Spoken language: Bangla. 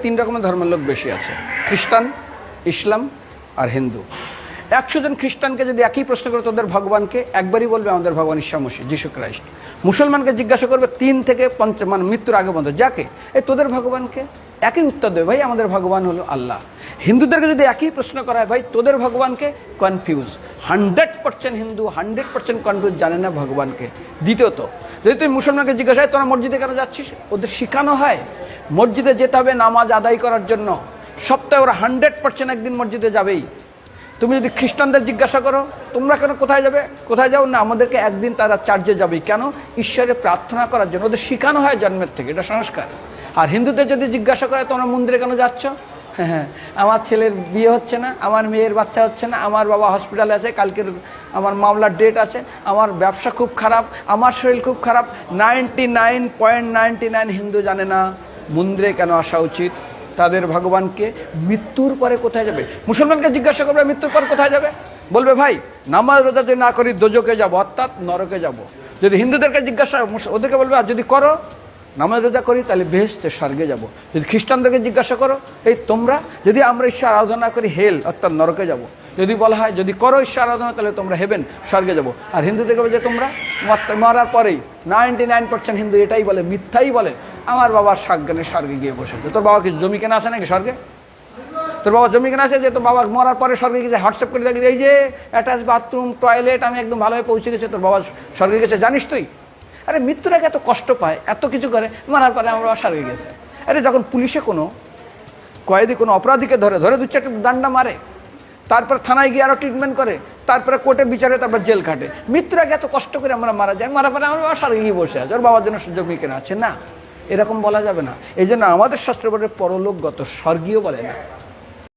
তিন রকমের ধর্মের লোক বেশি আছে, খ্রিস্টান, ইসলাম আর হিন্দু। 100 জন খ্রিস্টানকে যদি একই প্রশ্ন করে তোদের ভগবানকে, একবারই বলবে আমাদের ভগবান ঈসা মসিহ, যিশু ক্রাইস্ট। মুসলমানকে জিজ্ঞাসা করবে 3 থেকে 5 মানে মৃত্যুর আগে পর্যন্ত, যাকে এই তোদের ভগবানকে, একই উত্তর দেবে, ভাই আমাদের ভগবান হলো আল্লাহ। হিন্দুদেরকে যদি একই প্রশ্ন করা হয়, ভাই তোদের ভগবানকে, কনফিউজ। 100% হিন্দু 100% কনফিউজ, জানে না ভগবানকে। দ্বিতীয়ত, যদি তুই মুসলমানকে জিজ্ঞাসা হয় তোরা মসজিদে কেন যাচ্ছিস, ওদের শেখানো হয় মসজিদে যেতে হবে নামাজ আদায় করার জন্য। সপ্তাহে ওরা 100% একদিন মসজিদে যাবেই। তুমি যদি খ্রিস্টানদের জিজ্ঞাসা করো তোমরা কেন কোথায় যাবে, কোথায় যাও না, আমাদেরকে একদিন তারা চার্চে যাবে। কেন? ঈশ্বরে প্রার্থনা করার জন্য। ওদের শেখানো হয় জন্মের থেকে, এটা সংস্কার। আর হিন্দুদের যদি জিজ্ঞাসা করে তোমরা মন্দিরে কেন যাচ্ছ, হ্যাঁ আমার ছেলের বিয়ে হচ্ছে না, আমার মেয়ের বাচ্চা হচ্ছে না, আমার বাবা হসপিটালে আছে, কালকের আমার মামলার ডেট আছে, আমার ব্যবসা খুব খারাপ, আমার শরীর খুব খারাপ। 99.99 হিন্দু জানে না মন্দিরে কেন আসা উচিত, তাদের ভগবানকে মৃত্যুর পরে কোথায় যাবে। মুসলমানকে জিজ্ঞাসা করবে মৃত্যুর পর কোথায় যাবে, বলবে ভাই নামাজ রোজা যদি না করি দোজকে যাব, অর্থাৎ নরকে যাব। যদি হিন্দুদেরকে জিজ্ঞাসা, ওদেরকে বলবে আর যদি করো নামাজ রোজা করি তাহলে বেহেশতে স্বর্গে যাব। যদি খ্রিস্টানদেরকে জিজ্ঞাসা করো, এই তোমরা যদি আমরা ঈশ্বর আরাধনা করি হেল অর্থাৎ নরকে যাব। যদি বলা হয় যদি করো ঈশ্বর আরাধনা তাহলে তোমরা হেবেন স্বর্গে যাব। আর হিন্দুদেরকে বলে যে তোমরা মরার পরেই 99% হিন্দু এটাই বলে, মিথ্যাই বলে, আমার বাবার সাজ্ঞানে স্বর্গে গিয়ে বসেছে। তোর বাবা কি জমি কেনা আছে নাকি স্বর্গে? তোর বাবা জমি কেনা আছে যে তোর বাবা মরার পরে স্বর্গে গেছে হোয়াটসঅ্যাপ করে দেখি এই যে অ্যাটাচ বাথরুম টয়লেট আমি একদম ভালোভাবে পৌঁছে গেছে, তোর বাবা স্বর্গে গেছে জানিস তুই? আরে মৃত্যুর আগে এত কষ্ট পায়, এত কিছু করে, মারার পরে আমার বাবা স্বর্গে গেছে। আরে যখন পুলিশে কোনো কয়েদি কোনো অপরাধীকে ধরে 2-4টা ডান্ডা মারে, তারপর থানায় গিয়ে আরও ট্রিটমেন্ট করে, তারপরে কোর্টে বিচারে, তারপর জেল কাটে, মৃত্যুর আগে এত কষ্ট করে আমরা মারা যাই, মারা পরে আমার বাবা স্বর্গে গিয়ে বসে আছে, ওর বাবার জন্য জমি কেনা আছে না, এরকম বলা যাবে না। এই জন্য আমাদের শাস্ত্র বলে পরলোকগত, স্বর্গীয় বলে না।